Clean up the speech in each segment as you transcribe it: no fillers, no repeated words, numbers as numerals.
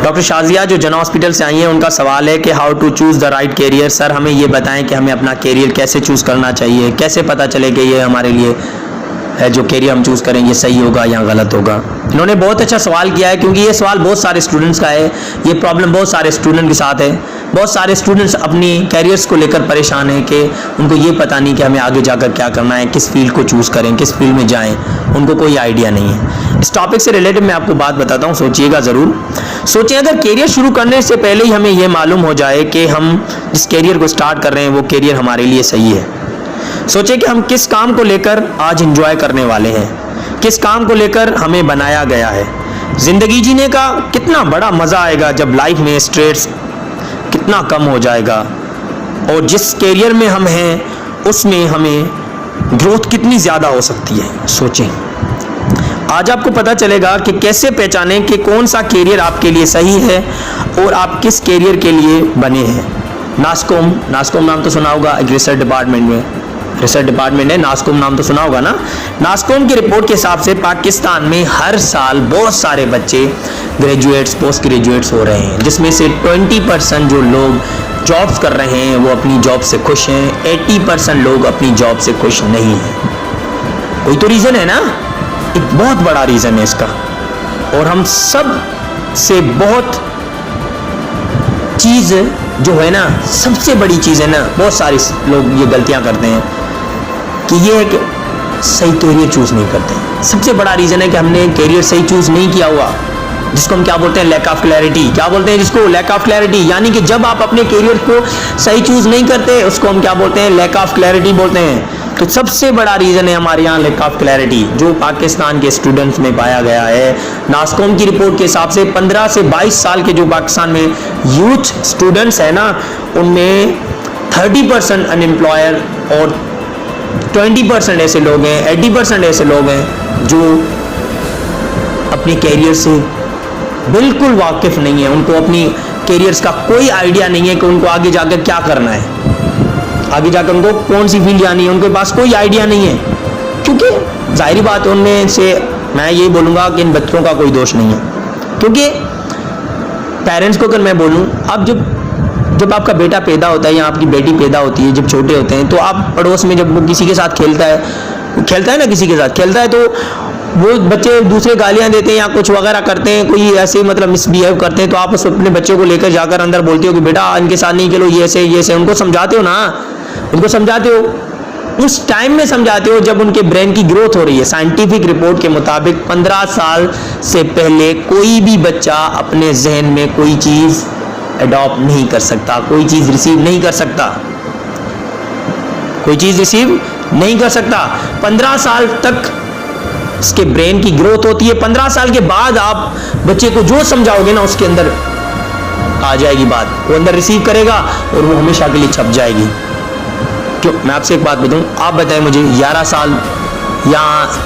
Doctor Shazia जो जन hospital से आई हैं, उनका सवाल है कि how to choose the right career. Sir हमें ये बताएं कि हमें अपना कैरियर कैसे चूज़ करना चाहिए, कैसे पता चले कि ये हमारे लिए है जो कैरियर हम चूज़ करेंगे सही होगा या गलत होगा। इन्होंने बहुत अच्छा सवाल किया है, क्योंकि ये सवाल बहुत सारे स्टूडेंट्स का है, ये प्रॉब्लम बहुत सारे स्टूडेंट के साथ है। बहुत सारे स्टूडेंट्स अपनी कैरियर्स को लेकर परेशान हैं कि उनको ये पता नहीं कि हमें आगे जाकर क्या करना है, किस फील्ड को चूज़ करें, किस फील्ड में जाएं, उनको कोई आइडिया नहीं है। इस टॉपिक से रिलेटेड मैं आपको बात बताता हूँ, सोचिएगा ज़रूर। सोचिए अगर कैरियर शुरू करने से पहले ही हमें ये मालूम हो जाए कि हम जिस कैरियर को स्टार्ट कर रहे हैं वो कैरियर हमारे लिए सही है। सोचिए कि हम किस काम को लेकर आज एंजॉय करने वाले हैं, किस काम को लेकर हमें बनाया गया है। ज़िंदगी जीने का कितना बड़ा मज़ा आएगा जब लाइफ में स्ट्रेस कितना कम हो जाएगा, और जिस कैरियर में हम हैं उसमें हमें ग्रोथ कितनी ज़्यादा हो सकती है। सोचें, आज आपको पता चलेगा कि कैसे पहचानें कि कौन सा कैरियर आपके लिए सही है और आप किस कैरियर के लिए बने हैं। नास्कॉम नाम तो सुना होगा, एक रिसर्च डिपार्टमेंट है, नास्कॉम नाम तो सुना होगा ना। नास्कॉम की रिपोर्ट के हिसाब से पाकिस्तान में हर साल बहुत सारे बच्चे ग्रेजुएट्स, पोस्ट ग्रेजुएट्स हो रहे हैं, जिसमें से 20% जो लोग जॉब्स कर रहे हैं वो अपनी जॉब से खुश हैं, 80% लोग अपनी जॉब से खुश नहीं हैं। कोई तो रीज़न है ना, एक बहुत बड़ा रीज़न है इसका। और हम सब से बहुत चीज़ जो है ना, सबसे बड़ी चीज़ है ना, बहुत सारे लोग ये गलतियां करते हैं कि ये एक सही कैरियर चूज़ नहीं करते। सबसे बड़ा रीज़न है कि हमने कैरियर सही चूज़ नहीं किया हुआ, जिसको हम क्या बोलते हैं, लैक ऑफ क्लैरिटी। क्या बोलते हैं जिसको, लैक ऑफ क्लैरिटी। यानी कि जब आप अपने कैरियर को सही चूज़ नहीं करते उसको हम क्या बोलते हैं, लैक ऑफ क्लैरिटी बोलते हैं। तो सबसे बड़ा रीज़न है हमारे यहाँ लैक ऑफ क्लैरिटी, जो पाकिस्तान के स्टूडेंट्स में पाया गया है। नास्कॉम की रिपोर्ट के हिसाब से 15 से 22 साल के जो पाकिस्तान में यूथ स्टूडेंट्स हैं ना, उनमें 30% अनएम्प्लॉयर और 20% ऐसे लोग हैं, 80% ऐसे लोग हैं जो अपने कैरियर से बिल्कुल वाकिफ़ नहीं है। उनको अपनी कैरियर्स का कोई आइडिया नहीं है कि उनको आगे जाकर क्या करना है, आगे जाकर उनको कौन सी फील्ड जानी है, उनके पास कोई आइडिया नहीं है। क्योंकि जाहिर बात है, उनमें से मैं ये बोलूँगा कि इन बच्चों का कोई दोष नहीं है। क्योंकि पेरेंट्स को अगर मैं बोलूँ, अब जब आपका बेटा पैदा होता है या आपकी बेटी पैदा होती है, जब छोटे होते हैं, तो आप पड़ोस में जब वो किसी के साथ खेलता है ना, किसी के साथ खेलता है, तो वो बच्चे दूसरे गालियां देते हैं या कुछ वगैरह करते हैं, कोई ऐसे मतलब मिसबिहेव करते हैं, तो आप उस अपने बच्चों को लेकर जाकर अंदर बोलते हो कि बेटा इनके साथ नहीं खेलो, ये ऐसे उनको समझाते हो ना, उनको समझाते हो। उस टाइम में समझाते हो जब उनके ब्रेन की ग्रोथ हो रही है। साइंटिफिक रिपोर्ट के मुताबिक 15 साल से पहले कोई भी बच्चा अपने जहन में कोई चीज़ अडॉप्ट नहीं कर सकता, कोई चीज़ रिसीव नहीं कर सकता, कोई चीज़ रिसीव नहीं कर सकता। 15 साल तक इसके ब्रेन की ग्रोथ होती है। 15 साल के बाद आप बच्चे को जो समझाओगे ना, उसके अंदर आ जाएगी बात, वो अंदर रिसीव करेगा और वो हमेशा के लिए छप जाएगी। क्यों, मैं आपसे एक बात बताऊं, आप बताएं मुझे 11 साल या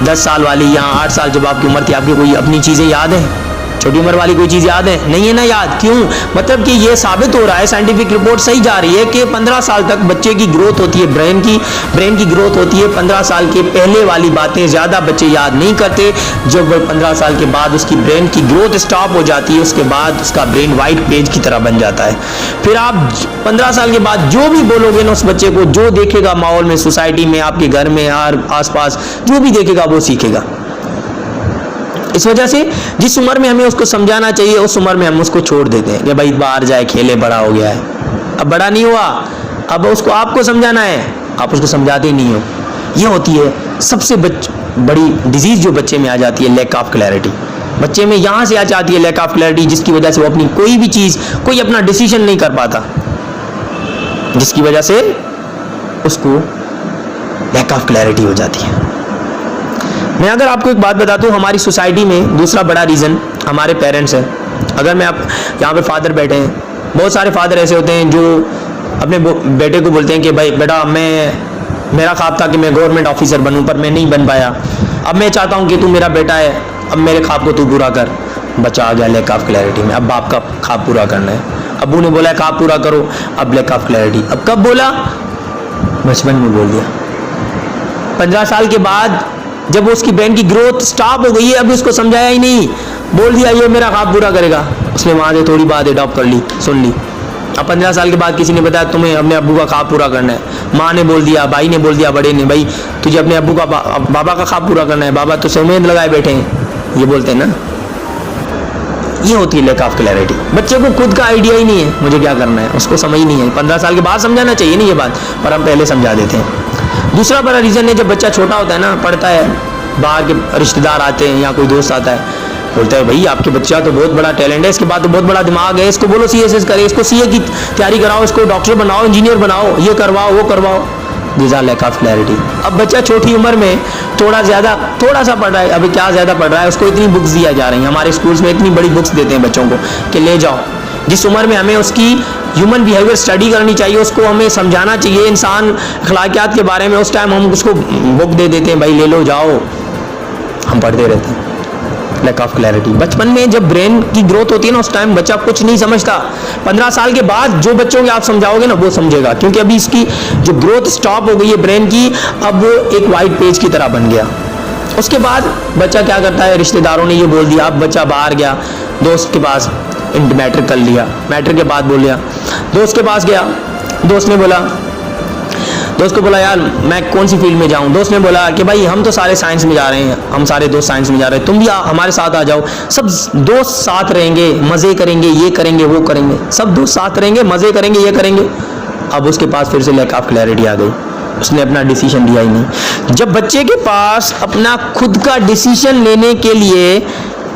10 साल वाली या 8 साल जब आपकी उम्र थी, आपकी कोई अपनी चीज़ें याद हैं? छोटी उम्र वाली कोई चीज़ याद है? नहीं है ना याद। क्यों? मतलब कि ये साबित हो रहा है, साइंटिफिक रिपोर्ट सही जा रही है कि 15 साल तक बच्चे की ग्रोथ होती है, ब्रेन की ग्रोथ होती है। 15 साल के पहले वाली बातें ज़्यादा बच्चे याद नहीं करते। जब 15 साल के बाद उसकी ब्रेन की ग्रोथ स्टॉप हो जाती है, उसके बाद उसका ब्रेन वाइट पेज की तरह बन जाता है। फिर आप 15 साल के बाद जो भी बोलोगे ना, उस बच्चे को जो देखेगा माहौल में, सोसाइटी में, आपके घर में, आसपास जो भी देखेगा वो सीखेगा। इस वजह से जिस उम्र में हमें उसको समझाना चाहिए, उस उम्र में हम उसको छोड़ देते हैं कि भाई बाहर जाए, खेले, बड़ा हो गया है। अब बड़ा नहीं हुआ, अब उसको आपको समझाना है, आप उसको समझाते ही नहीं हो। ये होती है सबसे बड़ी डिजीज़ जो बच्चे में आ जाती है, लैक ऑफ क्लैरिटी। बच्चे में यहाँ से आ जाती है लैक ऑफ क्लैरिटी, जिसकी वजह से वो अपनी कोई भी चीज़, कोई अपना डिसीजन नहीं कर पाता, जिसकी वजह से उसको लैक ऑफ क्लैरिटी हो जाती है। मैं अगर आपको एक बात बताता हूँ, हमारी सोसाइटी में दूसरा बड़ा रीज़न हमारे पेरेंट्स हैं। अगर मैं आप यहाँ पे फादर बैठे हैं, बहुत सारे फादर ऐसे होते हैं जो अपने बेटे को बोलते हैं कि भाई बेटा, मेरा ख्वाब था कि मैं गवर्नमेंट ऑफिसर बनूं, पर मैं नहीं बन पाया। अब मैं चाहता हूँ कि तू मेरा बेटा है, अब मेरे ख्वाब को तू पूरा कर। बच्चा आ गया लैक ऑफ क्लैरिटी में। अब बाप का ख्वाब पूरा करना है, अबू ने बोला है ख्वाब पूरा करो, अब लैक ऑफ क्लैरिटी। अब कब बोला? बचपन में बोल दिया। 15 साल के बाद जब वो उसकी ब्रेन की ग्रोथ स्टॉप हो गई है, अभी उसको समझाया ही नहीं, बोल दिया ये मेरा ख्वाब पूरा करेगा, उसने वहां से थोड़ी बात अडॉप्ट कर ली, सुन ली। अब 15 साल के बाद किसी ने बताया तुम्हें अपने अब्बू का ख्वाब पूरा करना है, माँ ने बोल दिया, भाई ने बोल दिया, बड़े ने, भाई तुझे अपने अब्बू का बाबा का ख्वाब पूरा करना है, बाबा तुझसे उम्मीद लगाए बैठे हैं, ये बोलते हैं ना। ये होती है लैक ऑफ क्लैरिटी। बच्चे को खुद का आइडिया ही नहीं है मुझे क्या करना है, उसको समझ ही नहीं है। 15 साल के बाद समझाना चाहिए नहीं ये बात, पर हम पहले समझा देते हैं। दूसरा बड़ा रीजन है, जब बच्चा छोटा होता है ना, पढ़ता है, बाहर के रिश्तेदार आते हैं या कोई दोस्त आता है, बोलता है भाई आपके बच्चा तो बहुत बड़ा टैलेंट है, इसके बाद तो बहुत बड़ा दिमाग है, इसको बोलो सीएसएस करे, इसको सीए की तैयारी कराओ, इसको डॉक्टर बनाओ, इंजीनियर बनाओ, ये करवाओ वो करवाओ। This are lack of clarity. अब बच्चा छोटी उम्र में थोड़ा सा पढ़ रहा है, अभी क्या ज़्यादा पढ़ रहा है, उसको इतनी बुक्स दिया जा रही हैं, हमारे स्कूल्स में इतनी बड़ी बुक्स देते हैं बच्चों को कि ले जाओ। जिस उम्र में हमें उसकी ह्यूमन बिहेवियर स्टडी करनी चाहिए, उसको हमें समझाना चाहिए इंसान अखलाकियात के बारे में, उस टाइम हम उसको बुक दे देते हैं, भाई ले लो जाओ, हम पढ़ते रहते हैं। Lack of clarity. बचपन में जब ब्रेन की ग्रोथ होती है ना, उस टाइम बच्चा कुछ नहीं समझता। 15 साल के बाद जो बच्चों के आप समझाओगे ना वो समझेगा, क्योंकि अभी इसकी जो ग्रोथ स्टॉप हो गई है ब्रेन की, अब वो एक वाइट पेज की तरह बन गया। उसके बाद बच्चा क्या करता है, रिश्तेदारों ने ये बोल दिया, अब बच्चा बाहर गया दोस्त के पास, मैट्रिक कर लिया, मैट्रिक के बाद बोल लिया, दोस्त के पास गया, दोस्त को बोला यार मैं कौन सी फील्ड में जाऊं। दोस्त ने बोला कि भाई हम तो सारे साइंस में जा रहे हैं, हम सारे दोस्त साइंस में जा रहे हैं, तुम भी हमारे साथ आ जाओ, सब दोस्त साथ रहेंगे, मज़े करेंगे, ये करेंगे वो करेंगे, सब दोस्त साथ रहेंगे, मज़े करेंगे, ये करेंगे। अब उसके पास फिर से लैक ऑफ क्लैरिटी आ गई, उसने अपना डिसीजन लिया ही नहीं। जब बच्चे के पास अपना खुद का डिसीजन लेने के लिए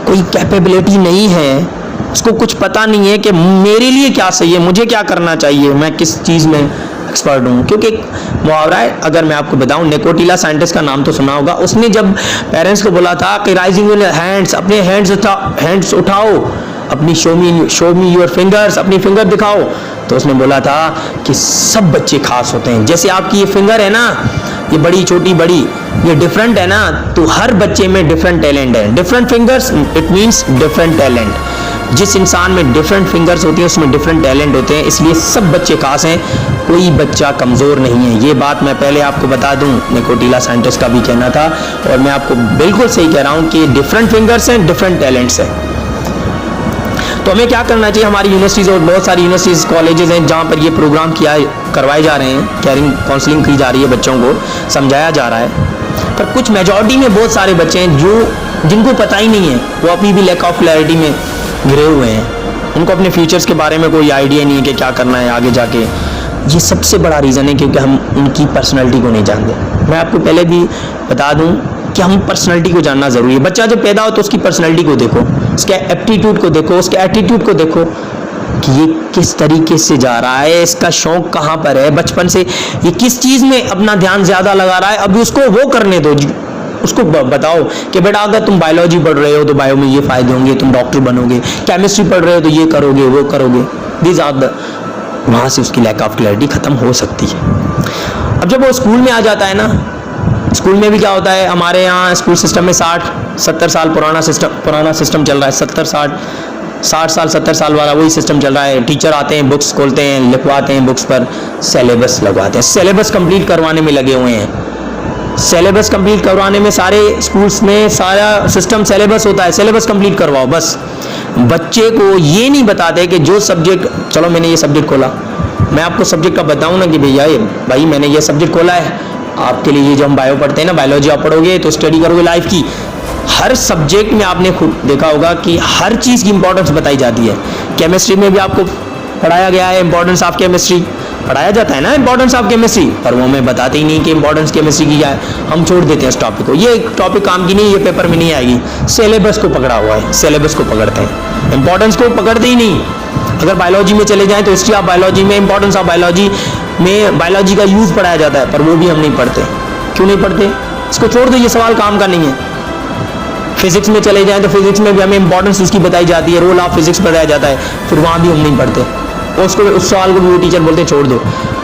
कोई कैपेबिलिटी नहीं है, उसको कुछ पता नहीं है कि मेरे लिए क्या सही है, मुझे क्या करना चाहिए, मैं किस चीज़ में एक्सपर्ट हूँ। क्योंकि एक मुहावरा है, अगर मैं आपको बताऊं, निकोटिला साइंटिस्ट का नाम तो सुना होगा, उसने जब पेरेंट्स को बोला था कि राइजिंग योर हैंड्स, अपने हैंड्स उठाओ, अपनी शो मी योर फिंगर्स, अपनी फिंगर दिखाओ, तो उसने बोला था कि सब बच्चे खास होते हैं, जैसे आपकी ये फिंगर है ना, ये बड़ी छोटी बड़ी, ये डिफरेंट है ना, तो हर बच्चे में डिफरेंट टैलेंट है। Different fingers it means different talent. जिस इंसान में डिफरेंट फिंगर्स होती हैं उसमें डिफरेंट टैलेंट होते हैं, इसलिए सब बच्चे खास हैं, कोई बच्चा कमज़ोर नहीं है। ये बात मैं पहले आपको बता दूं, निकोटिला साइंटिस्ट का भी कहना था, और मैं आपको बिल्कुल सही कह रहा हूं कि डिफरेंट फिंगर्स हैं, डिफरेंट टैलेंट्स हैं। तो हमें क्या करना चाहिए, हमारी यूनिवर्सिटीज़ और बहुत सारी यूनिवर्सिटीज़ कॉलेजेस हैं जहाँ पर ये प्रोग्राम करवाए जा रहे हैं, कैरिंग काउंसलिंग की जा रही है, बच्चों को समझाया जा रहा है, पर कुछ मेजॉरिटी में बहुत सारे बच्चे हैं जिनको पता ही नहीं है, वो अभी भी लैक ऑफ क्लैरिटी में घिरे हुए हैं, उनको अपने फ्यूचर्स के बारे में कोई आइडिया नहीं है कि क्या करना है आगे जाके। ये सबसे बड़ा रीज़न है क्योंकि हम उनकी पर्सनैलिटी को नहीं जानते। मैं आपको पहले भी बता दूं कि हम पर्सनैलिटी को जानना ज़रूरी है। बच्चा जब पैदा हो तो उसकी पर्सनैलिटी को देखो, उसके एप्टीट्यूड को देखो, उसके एटीट्यूड को देखो कि ये किस तरीके से जा रहा है, इसका शौक कहाँ पर है, बचपन से ये किस चीज़ में अपना ध्यान ज़्यादा लगा रहा है, अभी उसको वो करने दो। उसको बताओ कि बेटा अगर तुम बायोलॉजी पढ़ रहे हो तो बायो में ये फ़ायदे होंगे, तुम डॉक्टर बनोगे, केमिस्ट्री पढ़ रहे हो तो ये करोगे वो करोगे। दिस आर द, वहाँ से उसकी लैक ऑफ क्लैरिटी ख़त्म हो सकती है। अब जब वो स्कूल में आ जाता है ना, स्कूल में भी क्या होता है, हमारे यहाँ स्कूल सिस्टम में 60-70 साल पुराना सिस्टम चल रहा है, 60 साल 70 साल वाला वही सिस्टम चल रहा है। टीचर आते हैं, बुक्स खोलते हैं, लिखवाते हैं, बुक्स पर सिलेबस लगवाते हैं, सिलेबस कंप्लीट करवाने में लगे हुए हैं। सिलेबस कंप्लीट करवाने में सारे स्कूल्स में सारा सिस्टम सिलेबस होता है, सिलेबस कंप्लीट करवाओ बस। बच्चे को ये नहीं बताते कि जो सब्जेक्ट, चलो मैंने ये सब्जेक्ट खोला, मैं आपको सब्जेक्ट का बताऊँ ना कि भैया भाई मैंने ये सब्जेक्ट खोला है, आपके लिए ये जो हम बायो पढ़ते हैं ना, बायोलॉजी आप पढ़ोगे तो स्टडी करोगे लाइफ की, हर सब्जेक्ट में आपने खुद देखा होगा कि हर चीज़ की इंपॉर्टेंस बताई जाती है। केमिस्ट्री में भी आपको पढ़ाया गया है इंपॉर्टेंस ऑफ केमिस्ट्री, पढ़ाया जाता है ना इंपॉर्टेंस ऑफ केमिस्ट्री, पर वो हमें बताते ही नहीं कि इंपॉर्टेंस केमिस्ट्री की क्या है, हम छोड़ देते हैं इस टॉपिक को, ये टॉपिक काम की नहीं, ये पेपर में नहीं आएगी। सिलेबस को पकड़ा हुआ है, सिलेबस को पकड़ते हैं, इंपॉर्टेंस को पकड़ते ही नहीं। अगर बायोलॉजी में चले जाएं तो हिस्ट्री ऑफ बायोलॉजी में इंपॉर्टेंस ऑफ बायोलॉजी में बायोलॉजी का यूज़ पढ़ाया जाता है, पर वो भी हम नहीं पढ़ते। क्यों नहीं पढ़ते, इसको छोड़ दो, ये सवाल काम का नहीं है। फिजिक्स में चले जाएं तो फिजिक्स में भी हमें इंपॉर्टेंस उसकी बताई जाती है, रोल ऑफ फिजिक्स बताया जाता है, फिर वहाँ भी हम नहीं पढ़ते, और उसको उस सवाल को भी वो टीचर बोलते हैं छोड़ दो।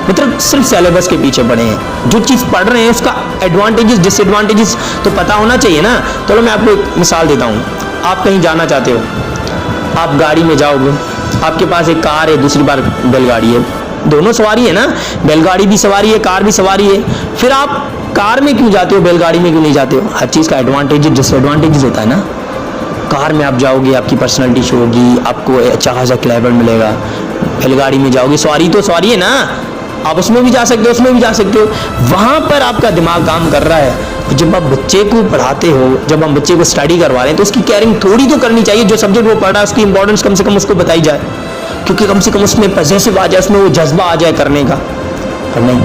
मतलब सिर्फ सिलेबस के पीछे पड़े हैं, जो चीज़ पढ़ रहे हैं उसका एडवांटेजेस डिसएडवांटेजेस तो पता होना चाहिए ना। चलो मैं आपको एक मिसाल देता हूँ, आप कहीं जाना चाहते हो, आप गाड़ी में जाओगे, आपके पास एक कार है, दूसरी बार बैलगाड़ी है, दोनों सवारी है ना, बैलगाड़ी भी सवारी है, कार भी सवारी है, फिर आप कार में क्यों जाते हो, बैलगाड़ी में क्यों नहीं जाते हो? हर चीज़ का एडवांटेज डिसएडवांटेजेस होता है ना। कार में आप जाओगे, आपकी पर्सनैलिटी शो होगी, आपको अच्छा खासा क्लेवर मिलेगा। बैलगाड़ी में जाओगे, सवारी तो सवारी है ना, आप उसमें भी जा सकते हो, उसमें भी जा सकते हो। वहाँ पर आपका दिमाग काम कर रहा है। तो जब आप बच्चे को पढ़ाते हो, जब हम बच्चे को स्टडी करवा रहे हैं, तो उसकी केयरिंग थोड़ी तो करनी चाहिए। जो सब्जेक्ट वो पढ़ रहा है उसकी इंपॉर्टेंस कम से कम उसको बताई जाए, क्योंकि कम से कम उसमें पॉजिटिव आ जाए, उसमें वो जज्बा आ जाए करने का। और नहीं,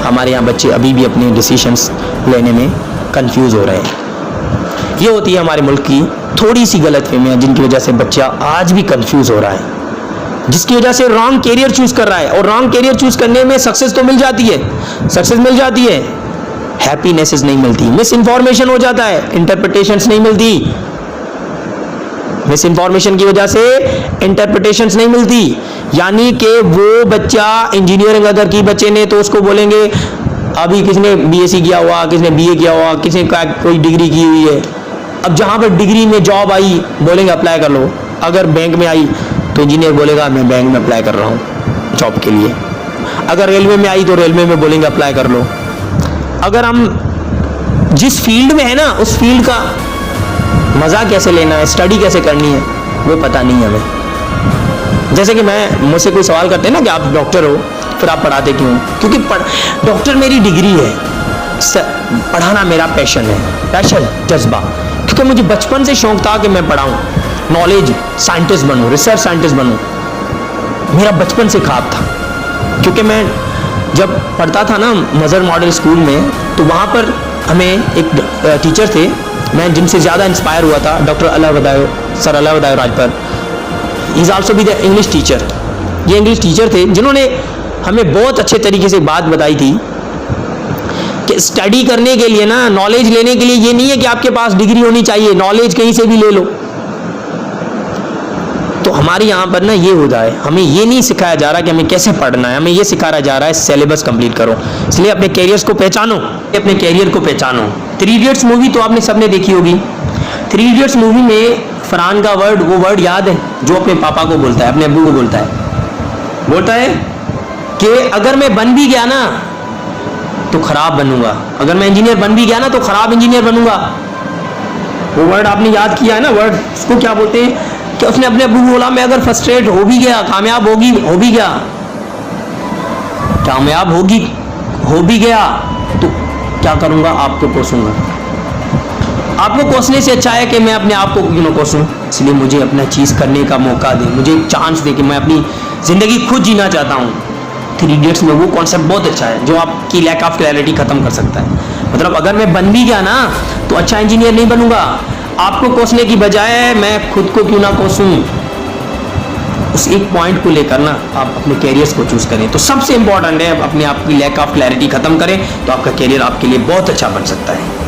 हमारे यहाँ बच्चे अभी भी अपने डिसीजंस लेने में कंफ्यूज हो रहे हैं। ये होती है हमारे मुल्क की थोड़ी सी गलतफहमियां, जिनकी वजह से बच्चा आज भी कंफ्यूज हो रहा है, जिसकी वजह से रॉन्ग कैरियर चूज कर रहा है। और रॉन्ग कैरियर चूज करने में सक्सेस तो मिल जाती है, सक्सेस मिल जाती है, हैप्पीनेस नहीं मिलती। मिस इंफॉर्मेशन हो जाता है, इंटरप्रिटेशंस नहीं मिलती। मिस इंफॉर्मेशन की वजह से इंटरप्रिटेशंस नहीं मिलती। यानी कि वो बच्चा इंजीनियरिंग अगर की बच्चे ने, तो उसको बोलेंगे अभी किसने बीएससी किया हुआ, किसने बीए किया हुआ, किसने कोई डिग्री की हुई है। अब जहां पर डिग्री में जॉब आई, बोलेंगे अप्लाई कर लो। अगर बैंक में आई तो इंजीनियर बोलेगा मैं बैंक में अप्लाई कर रहा हूँ जॉब के लिए। अगर रेलवे में आई तो रेलवे में बोलेंगे अप्लाई कर लो। अगर हम जिस फील्ड में है ना, उस फील्ड का मज़ा कैसे लेना है, स्टडी कैसे करनी है, वो पता नहीं है हमें। जैसे कि मुझसे कोई सवाल करते हैं ना कि आप डॉक्टर हो, फिर आप पढ़ाते क्यों? क्योंकि डॉक्टर मेरी डिग्री है, पढ़ाना मेरा पैशन है, पैशन जज्बा। क्योंकि मुझे बचपन से शौक था कि मैं पढ़ाऊँ, नॉलेज साइंटिस्ट बनूँ, रिसर्च साइंटिस्ट बनूँ। मेरा बचपन से ख्वाब था। क्योंकि मैं जब पढ़ता था ना मदर मॉडल स्कूल में, तो वहाँ पर हमें एक टीचर थे, मैं जिनसे ज़्यादा इंस्पायर हुआ था, doctor sir Allahwadayo Rajpar. He is also be the English teacher. ये इंग्लिश टीचर थे जिन्होंने हमें बहुत अच्छे तरीके से बात बताई थी कि स्टडी करने के लिए ना, नॉलेज लेने के लिए ये नहीं है कि आपके पास डिग्री होनी चाहिए, नॉलेज कहीं से भी ले लो। तो हमारे यहाँ पर ना ये हो जाए, हमें ये नहीं सिखाया जा रहा कि हमें कैसे पढ़ना है, हमें ये सिखाया जा रहा है सिलेबस कंप्लीट करो। इसलिए अपने कैरियर्स को पहचानो, अपने कैरियर को पहचानो। 3 इडियट्स मूवी तो आपने सबने देखी होगी। 3 इडियट्स मूवी में फरहान का वो वर्ड याद है जो अपने पापा को बोलता है, अपने अब्बू को बोलता है कि अगर मैं बन भी गया ना तो खराब बनूंगा, अगर मैं इंजीनियर बन भी गया ना तो खराब इंजीनियर बनूंगा। वो वर्ड आपने याद किया है ना, वर्ड उसको क्या बोलते हैं कि उसने अपने अब्बू को बोला मैं अगर फर्स्ट्रेट हो भी गया, कामयाब हो भी गया, कामयाब हो भी गया तो क्या करूंगा, आपको कोसूंगा। आपको कोसने से अच्छा है कि मैं अपने आप को क्यों ना कोसूं। इसलिए मुझे अपना चीज़ करने का मौका दे, मुझे एक चांस दे कि मैं अपनी ज़िंदगी खुद जीना चाहता हूँ। 3 इडियट्स में वो कॉन्सेप्ट बहुत अच्छा है जो आपकी लैक ऑफ क्लैरिटी ख़त्म कर सकता है। मतलब अगर मैं बन भी गया ना तो अच्छा इंजीनियर नहीं बनूंगा। आपको कोसने की बजाय मैं खुद को क्यों ना कोसूं, उस एक पॉइंट को लेकर ना आप अपने कैरियर्स को चूज करें। तो सबसे इंपॉर्टेंट है अपने आप की लैक ऑफ क्लैरिटी खत्म करें, तो आपका कैरियर आपके लिए बहुत अच्छा बन सकता है।